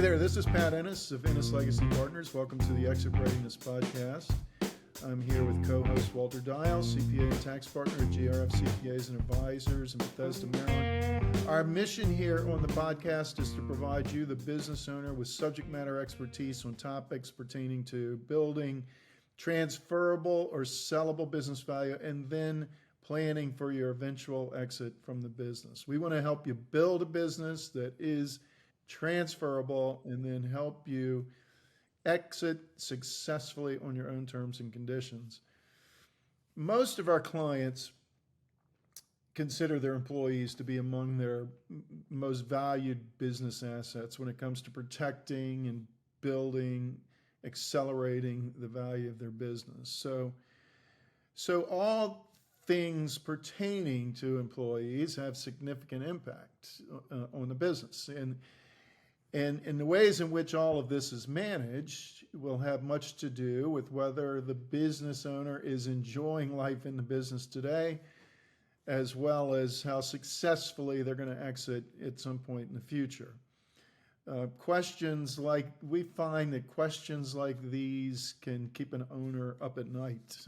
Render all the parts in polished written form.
there, this is Pat Ennis of Ennis Legacy Partners. Welcome to the Exit Readiness Podcast. I'm here with co-host Walter Dial, CPA and tax partner at GRF CPAs and Advisors in Bethesda, Maryland. Our mission here on the podcast is to provide you, the business owner, with subject matter expertise on topics pertaining to building transferable or sellable business value and then planning for your eventual exit from the business. We want to help you build a business that is transferable and then help you exit successfully on your own terms and conditions. Most of our clients consider their employees to be among their most valued business assets when it comes to protecting and building, accelerating the value of their business. So all things pertaining to employees have significant impact on the business. And in the ways in which all of this is managed will have much to do with whether the business owner is enjoying life in the business today, as well as how successfully they're going to exit at some point in the future. We find that questions like these can keep an owner up at night.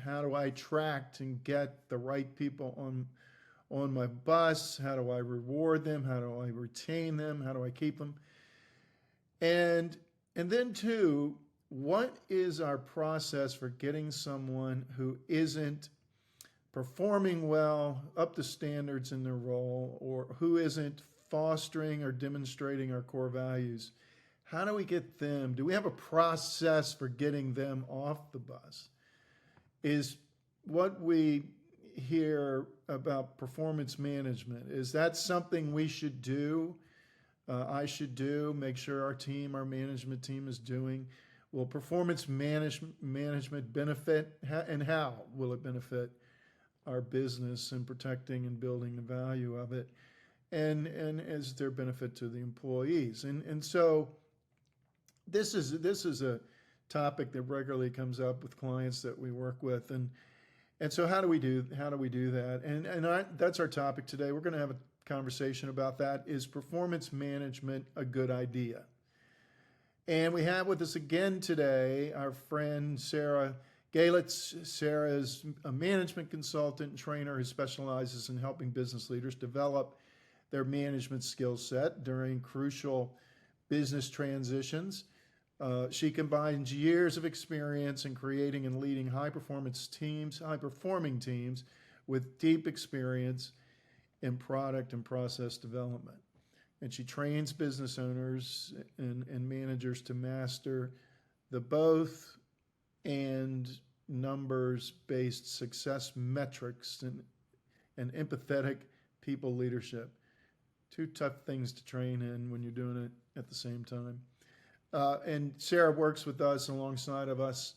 How do I attract and get the right people on my bus? How do I reward them? How do I retain them? How do I keep them? And then too, what is our process for getting someone who isn't performing well, up to standards in their role, or who isn't fostering or demonstrating our core values? How do we get them? Do we have a process for getting them off the bus? Is what we hear about performance management, is that something we should do? I should do, make sure our management team is doing? Will performance management benefit, and how will it benefit our business in protecting and building the value of it? And is there benefit to the employees? And so this is a topic that regularly comes up with clients that we work with. And so how do we do that? And that's our topic today. We're going to have a conversation about that. Is performance management a good idea? And we have with us again today our friend Sarah Goelitz. Sarah is a management consultant and trainer who specializes in helping business leaders develop their management skill set during crucial business transitions. She combines years of experience in creating and leading high-performing teams with deep experience in product and process development. And she trains business owners and managers to master the both and numbers-based success metrics and empathetic people leadership. Two tough things to train in when you're doing it at the same time. And Sarah works with us alongside of us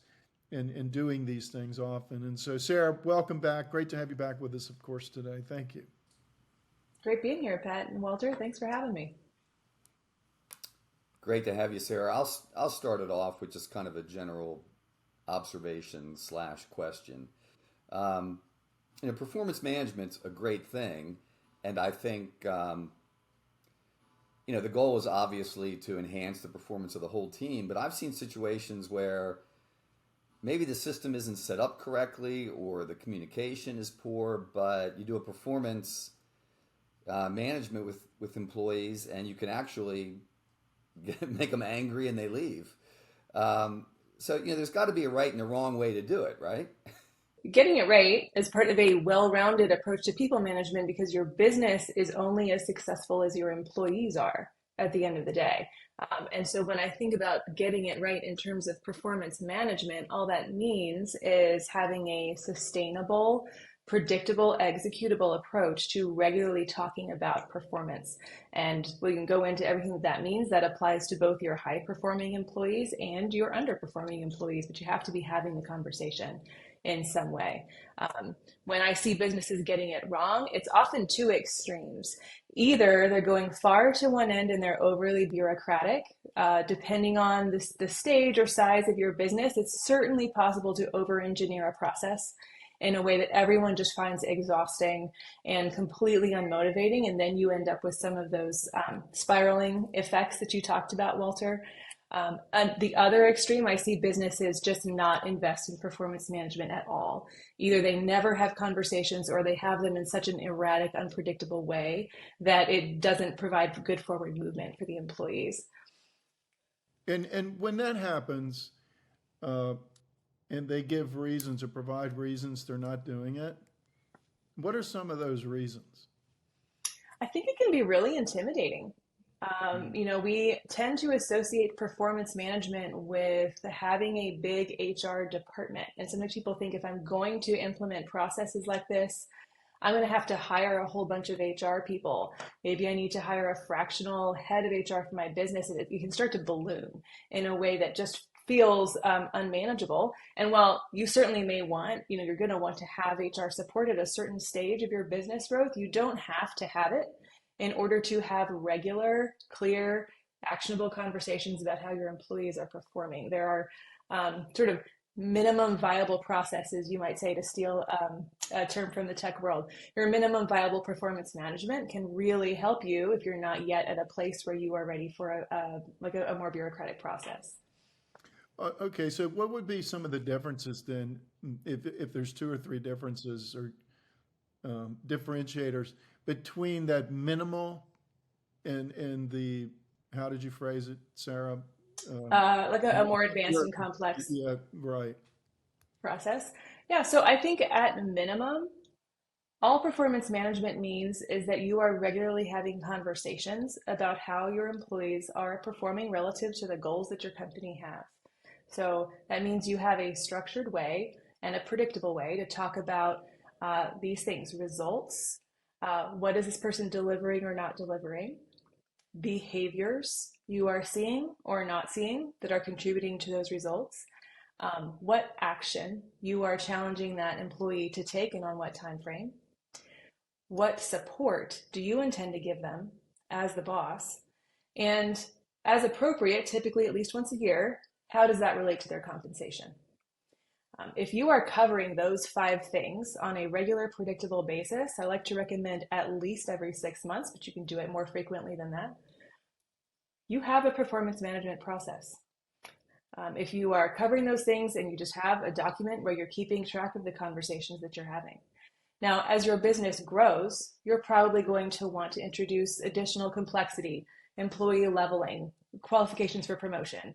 in doing these things often. And so Sarah, welcome back. Great to have you back with us, of course, today. Thank you. Great being here, Pat and Walter. Thanks for having me. Great to have you, Sarah. I'll start it off with just kind of a general observation / question. Performance management's a great thing, and I think the goal is obviously to enhance the performance of the whole team. But I've seen situations where maybe the system isn't set up correctly or the communication is poor, but you do a performance management with employees, and you can actually make them angry and they leave. So there's got to be a right and a wrong way to do it, right? Getting it right is part of a well-rounded approach to people management, because your business is only as successful as your employees are at the end of the day. And so when I think about getting it right in terms of performance management, all that means is having a sustainable, predictable, executable approach to regularly talking about performance. And we can go into everything that means. That applies to both your high-performing employees and your underperforming employees, but you have to be having the conversation in some way. When I see businesses getting it wrong, it's often two extremes. Either they're going far to one end and they're overly bureaucratic. Depending on the stage or size of your business, it's certainly possible to over-engineer a process in a way that everyone just finds exhausting and completely unmotivating. And then you end up with some of those spiraling effects that you talked about, Walter. At the other extreme, I see businesses just not invest in performance management at all. Either they never have conversations or they have them in such an erratic, unpredictable way that it doesn't provide good forward movement for the employees. And when that happens, uh, and they give reasons or provide reasons they're not doing it, what are some of those reasons? I think it can be really intimidating. We tend to associate performance management with having a big HR department. And sometimes people think if I'm going to implement processes like this, I'm going to have to hire a whole bunch of HR people. Maybe I need to hire a fractional head of HR for my business. And you can start to balloon in a way that just feels unmanageable. And while you certainly may want, you're going to want to have HR support at a certain stage of your business growth, you don't have to have it in order to have regular, clear, actionable conversations about how your employees are performing. There are sort of minimum viable processes, you might say, to steal a term from the tech world. Your minimum viable performance management can really help you if you're not yet at a place where you are ready for a more bureaucratic process. Okay, so what would be some of the differences then, if there's two or three differences or differentiators between that minimal and the, how did you phrase it, Sarah? Like a more advanced and complex Yeah, right. process. Yeah, so I think at minimum, all performance management means is that you are regularly having conversations about how your employees are performing relative to the goals that your company has. So that means you have a structured way and a predictable way to talk about these things: results, what is this person delivering or not delivering, behaviors you are seeing or not seeing that are contributing to those results, what action you are challenging that employee to take and on what time frame, what support do you intend to give them as the boss, and as appropriate, typically at least once a year, how does that relate to their compensation? If you are covering those 5 things on a regular, predictable basis, I like to recommend at least every 6 months, but you can do it more frequently than that. You have a performance management process. If you are covering those things and you just have a document where you're keeping track of the conversations that you're having. Now, as your business grows, you're probably going to want to introduce additional complexity, employee leveling, qualifications for promotion,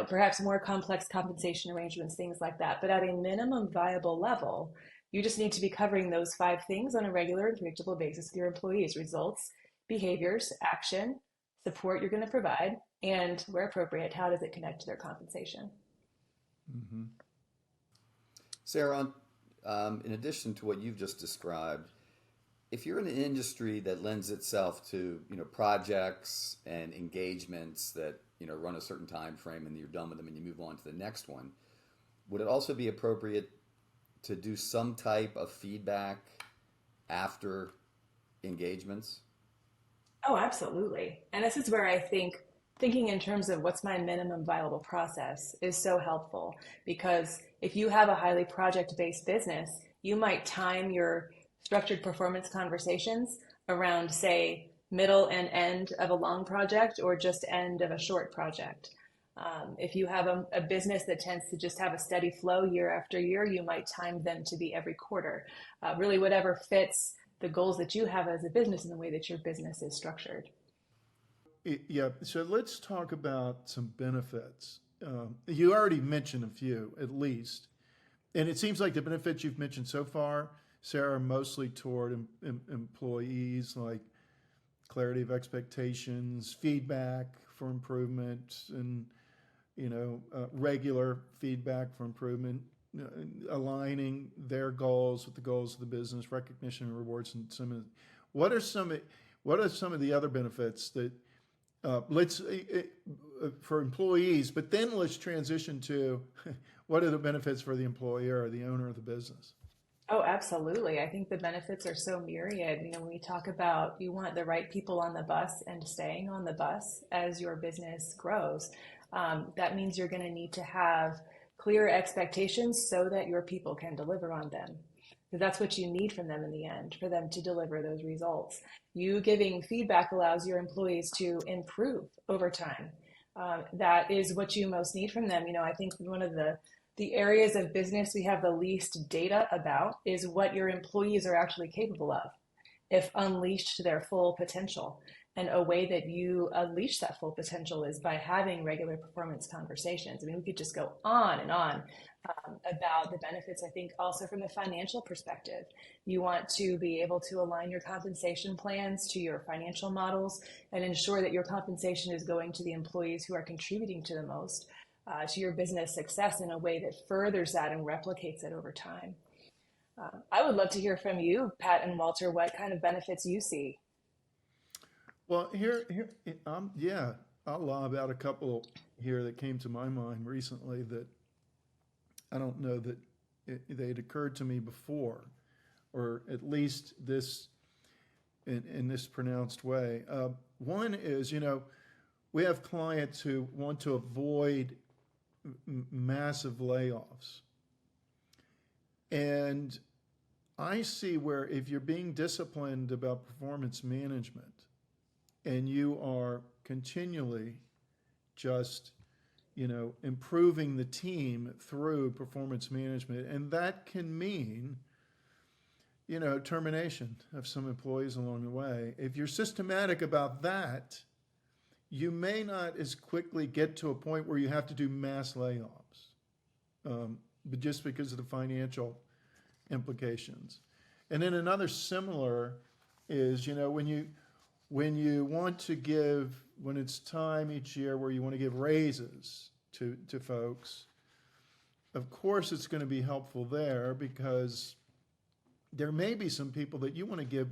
perhaps more complex compensation arrangements, things like that. But at a minimum viable level, you just need to be covering those 5 things on a regular and predictable basis with your employees: results, behaviors, action, support you're going to provide, and where appropriate, how does it connect to their compensation? Hmm. Sarah, in addition to what you've just described, if you're in an industry that lends itself to projects and engagements that run a certain time frame and you're done with them and you move on to the next one, would it also be appropriate to do some type of feedback after engagements? Oh, absolutely. And this is where I think thinking in terms of what's my minimum viable process is so helpful, because if you have a highly project-based business, you might time your structured performance conversations around, say, middle and end of a long project or just end of a short project. If you have a business that tends to just have a steady flow year after year, you might time them to be every quarter. Really, whatever fits the goals that you have as a business and the way that your business is structured. Yeah, so let's talk about some benefits. You already mentioned a few, at least. And it seems like the benefits you've mentioned so far, Sarah, are mostly toward employees, like clarity of expectations, feedback for improvement, and regular feedback for improvement, aligning their goals with the goals of the business, recognition and rewards, and some of. What are some? What are some of the other benefits that let's for employees? But then let's transition to what are the benefits for the employer or the owner of the business? Oh, absolutely. I think the benefits are so myriad. When we talk about you want the right people on the bus and staying on the bus as your business grows, that means you're going to need to have clear expectations so that your people can deliver on them. because that's what you need from them in the end for them to deliver those results. You giving feedback allows your employees to improve over time. That is what you most need from them. I think one of the areas of business we have the least data about is what your employees are actually capable of if unleashed to their full potential. And a way that you unleash that full potential is by having regular performance conversations. I mean, we could just go on and on about the benefits. I think also from the financial perspective, you want to be able to align your compensation plans to your financial models and ensure that your compensation is going to the employees who are contributing to the most to your business success in a way that furthers that and replicates it over time. I would love to hear from you, Pat and Walter, what kind of benefits you see. Well, yeah, I'll lob out a couple here that came to my mind recently that I don't know that they'd occurred to me before, or at least this in this pronounced way. One is, we have clients who want to avoid massive layoffs. And I see where if you're being disciplined about performance management and you are continually just, improving the team through performance management, and that can mean, termination of some employees along the way. If you're systematic about that, you may not as quickly get to a point where you have to do mass layoffs, but just because of the financial implications. And then another similar is, when you want to give, when it's time each year where you want to give raises to folks, of course it's going to be helpful there because there may be some people that you want to give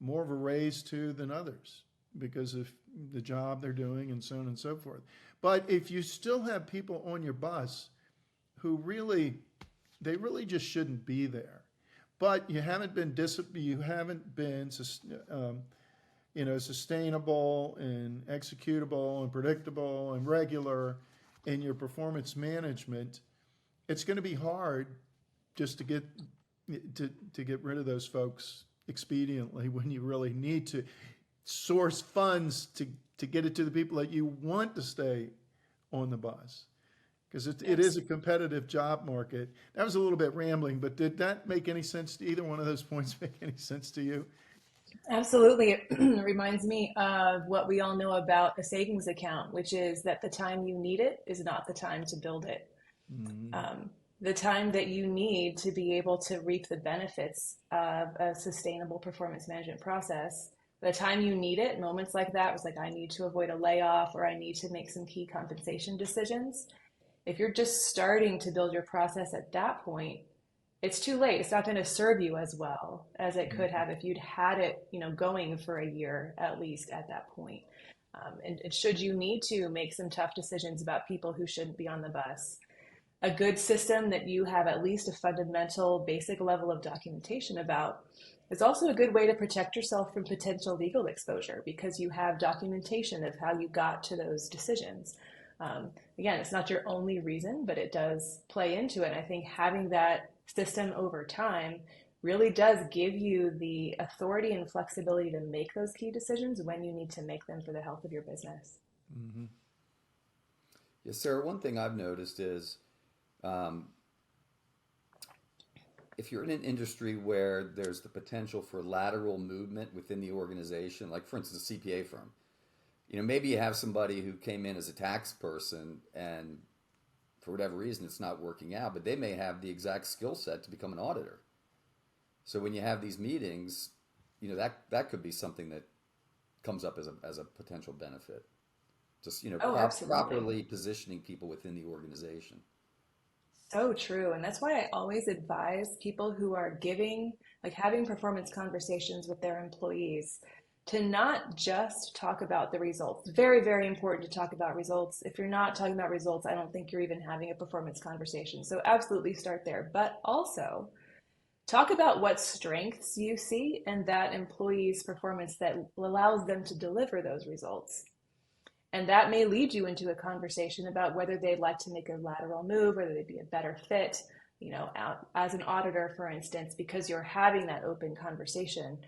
more of a raise to than others because of the job they're doing and so on and so forth. But if you still have people on your bus who really just shouldn't be there, but you haven't been sustainable and executable and predictable and regular in your performance management, it's going to be hard just to get rid of those folks expediently when you really need to source funds to get it to the people that you want to stay on the bus. Because it is a competitive job market. That was a little bit rambling, but did that make any sense? To either one of those points make any sense to you? Absolutely. It reminds me of what we all know about a savings account, which is that the time you need it is not the time to build it. The time that you need to be able to reap the benefits of a sustainable performance management process, the time you need it, moments like that, was like, I need to avoid a layoff or I need to make some key compensation decisions. If you're just starting to build your process at that point, it's too late. It's not going to serve you as well as it could have if you'd had it, going for a year at least at that point. And should you need to make some tough decisions about people who shouldn't be on the bus, a good system that you have at least a fundamental basic level of documentation about is also a good way to protect yourself from potential legal exposure because you have documentation of how you got to those decisions. Again, it's not your only reason, but it does play into it. And I think having that system over time really does give you the authority and flexibility to make those key decisions when you need to make them for the health of your business. Mm-hmm. Yeah, Sarah, one thing I've noticed is if you're in an industry where there's the potential for lateral movement within the organization, like for instance, a CPA firm, maybe you have somebody who came in as a tax person and for whatever reason it's not working out, but they may have the exact skill set to become an auditor. So when you have these meetings, that could be something that comes up as a potential benefit. Just, properly positioning people within the organization. So true. And that's why I always advise people who are having performance conversations with their employees to not just talk about the results. Very, very important to talk about results. If you're not talking about results, I don't think you're even having a performance conversation. So absolutely start there. But also talk about what strengths you see in that employee's performance that allows them to deliver those results. And that may lead you into a conversation about whether they'd like to make a lateral move, whether they'd be a better fit, out as an auditor, for instance, because you're having that open conversation.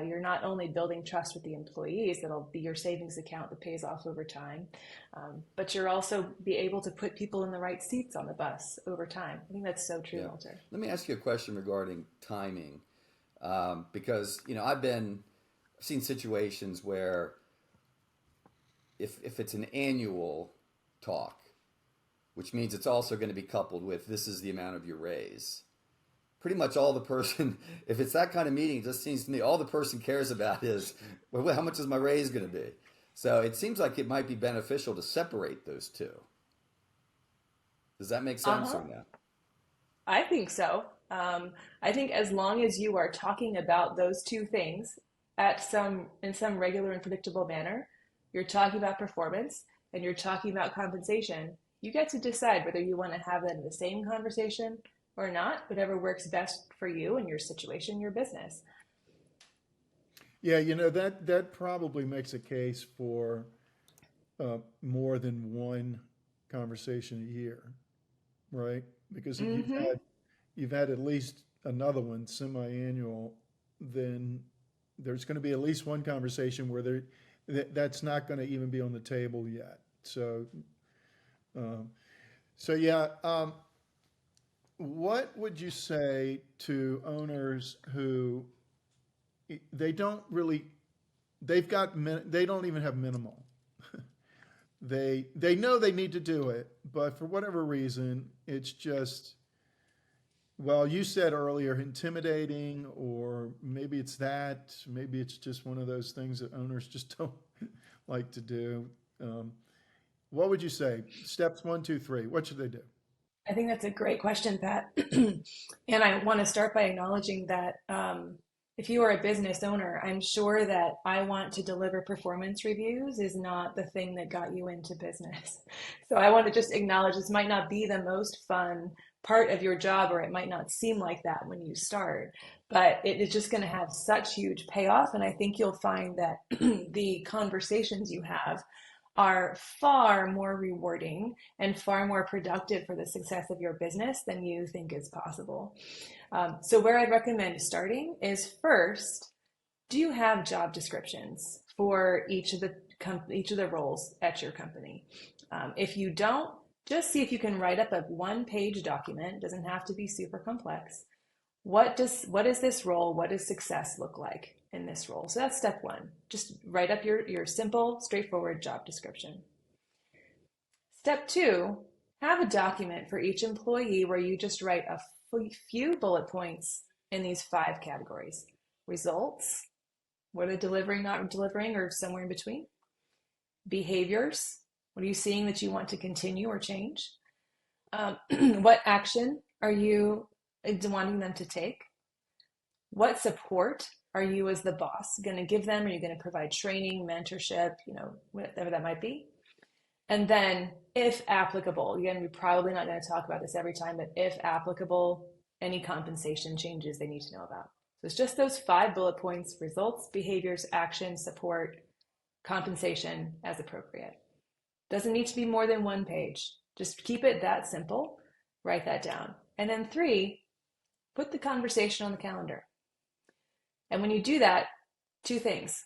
You're not only building trust with the employees, that'll be your savings account that pays off over time, but you're also be able to put people in the right seats on the bus over time. I think that's so true, Yeah. Walter. Let me ask you a question regarding timing, because I've seen situations where if it's an annual talk, which means it's also going to be coupled with this is the amount of your raise. Pretty much all the person, if it's that kind of meeting, it just seems to me all the person cares about is, well, how much is my raise going to be? So it seems like it might be beneficial to separate those two. Does that make sense Uh-huh. or no? I think so. I think as long as you are talking about those two things in some regular and predictable manner, you're talking about performance and you're talking about compensation, you get to decide whether you want to have that in the same conversation or not, whatever works best for you and your situation, your business. Yeah, that probably makes a case for more than one conversation a year, right? Because if Mm-hmm. you've had at least another one semi-annual, then there's going to be at least one conversation where that's not going to even be on the table yet. Um, so yeah, what would you say to owners who they don't really they don't even have minimal. They know they need to do it, but for whatever reason, it's just, well, you said earlier, intimidating, or maybe it's that, maybe it's just one of those things that owners just don't like to do. Um, what would you say? Steps one, two, three. What should they do? I think that's a great question, Pat. And I want to start by acknowledging that if you are a business owner, I'm sure that I want to deliver performance reviews is not the thing that got you into business. So I want to just acknowledge this might not be the most fun part of your job, or it might not seem like that when you start, but it is just going to have such huge payoff. And I think you'll find that the conversations you have are far more rewarding and far more productive for the success of your business than you think is possible. So, where I'd recommend starting is first, do you have job descriptions for each of the roles at your company? If you don't, just see if you can write up a one-page document. It doesn't have to be super complex. What is this role? What does success look like in this role? So that's step one. Just write up your simple, straightforward job description. Step two, have a document for each employee where you just write a few bullet points in these five categories: results, what are they delivering, not delivering, or somewhere in between; behaviors, what are you seeing that you want to continue or change; um, what action are you wanting them to take; what support are you as the boss going to give them? Are you going to provide training, mentorship, whatever that might be? And then, if applicable, again, we're probably not going to talk about this every time, but if applicable, any compensation changes they need to know about. So it's just those five bullet points: results, behaviors, action, support, compensation as appropriate. Doesn't need to be more than one page. Just keep it that simple. Write that down. And then three, put the conversation on the calendar. And when you do that, two things: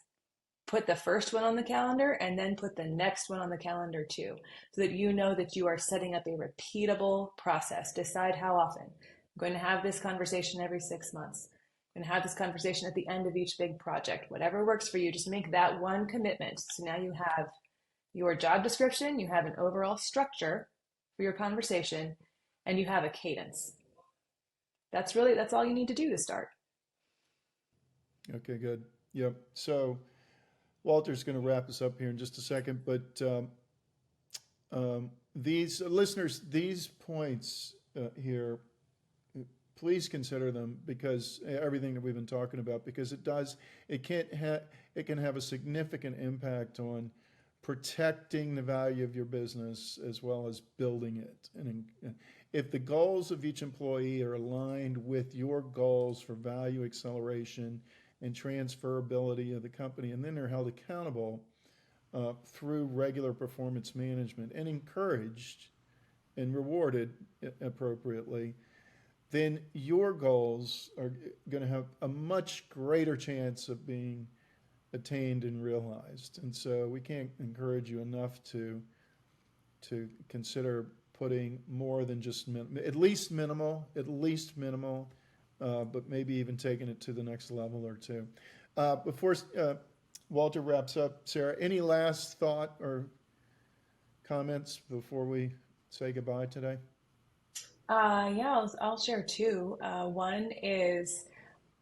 put the first one on the calendar and then put the next one on the calendar too, so that you know that you are setting up a repeatable process. Decide how often. I'm going to have this conversation every 6 months. I'm going to have this conversation at the end of each big project. Whatever works for you, just make that one commitment. So now you have your job description, you have an overall structure for your conversation, and you have a cadence. That's all you need to do to start. Okay, good. Yep. So Walter's going to wrap us up here in just a second, but these listeners, these points here, please consider them, because everything that we've been talking about, because it can have a significant impact on protecting the value of your business as well as building it. And if the goals of each employee are aligned with your goals for value acceleration and transferability of the company, and then they're held accountable through regular performance management and encouraged and rewarded appropriately, then your goals are going to have a much greater chance of being attained and realized. And so we can't encourage you enough to consider putting more than just at least minimal, but maybe even taking it to the next level or two. Before Walter wraps up, Sarah, any last thought or comments before we say goodbye today? Yeah, I'll share two. One is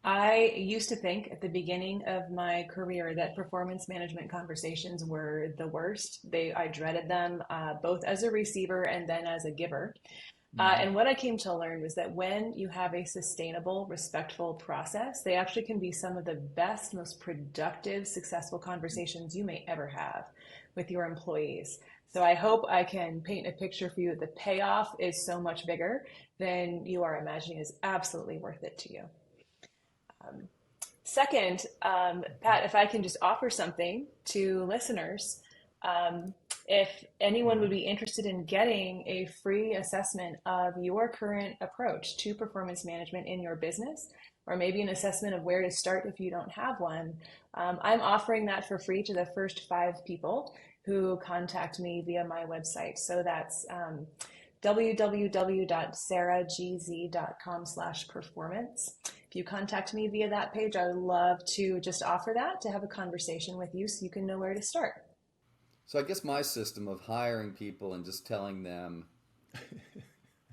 I used to think at the beginning of my career that performance management conversations were the worst. I dreaded them, both as a receiver and then as a giver. And what I came to learn was that when you have a sustainable, respectful process, they actually can be some of the best, most productive, successful conversations you may ever have with your employees. So I hope I can paint a picture for you that the payoff is so much bigger than you are imagining, is absolutely worth it to you. Second, Pat, if I can just offer something to listeners, if anyone would be interested in getting a free assessment of your current approach to performance management in your business, or maybe an assessment of where to start if you don't have one, I'm offering that for free to the first 5 people who contact me via my website. So that's www.sarahgz.com/performance. If you contact me via that page, I would love to just offer that to have a conversation with you so you can know where to start. So I guess my system of hiring people and just telling them,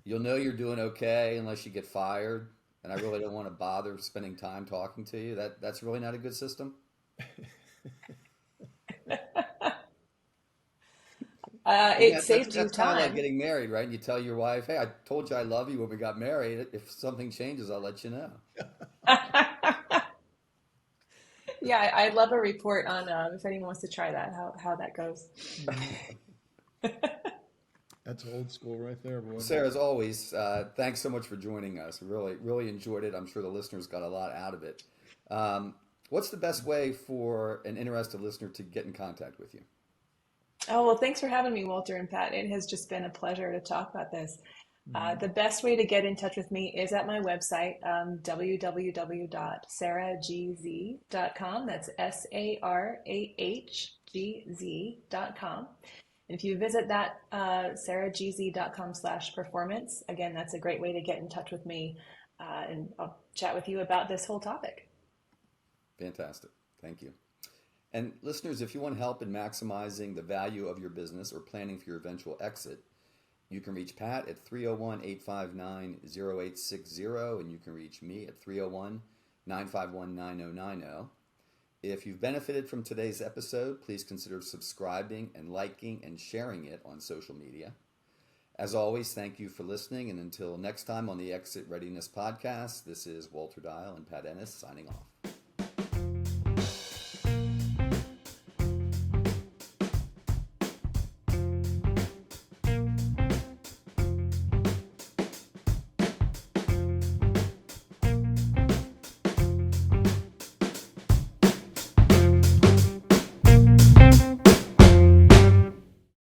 you'll know you're doing okay unless you get fired, and I really don't want to bother spending time talking to you, that's really not a good system? It saved you that's kind of like time. getting married, right? You tell your wife, hey, I told you I love you when we got married. If something changes, I'll let you know. Yeah, I'd love a report on if anyone wants to try that, how that goes. That's old school right there, boy. Sarah, as always, thanks so much for joining us. Really, really enjoyed it. I'm sure the listeners got a lot out of it. What's the best way for an interested listener to get in contact with you? Oh, well, thanks for having me, Walter and Pat. It has just been a pleasure to talk about this. The best way to get in touch with me is at my website, www.sarahgz.com. That's SARAHGZ.com. If you visit that, sarahgz.com/performance, again, that's a great way to get in touch with me, and I'll chat with you about this whole topic. Fantastic. Thank you. And listeners, if you want help in maximizing the value of your business or planning for your eventual exit, you can reach Pat at 301-859-0860, and you can reach me at 301-951-9090. If you've benefited from today's episode, please consider subscribing and liking and sharing it on social media. As always, thank you for listening, and until next time on the Exit Readiness Podcast, this is Walter Dial and Pat Ennis signing off.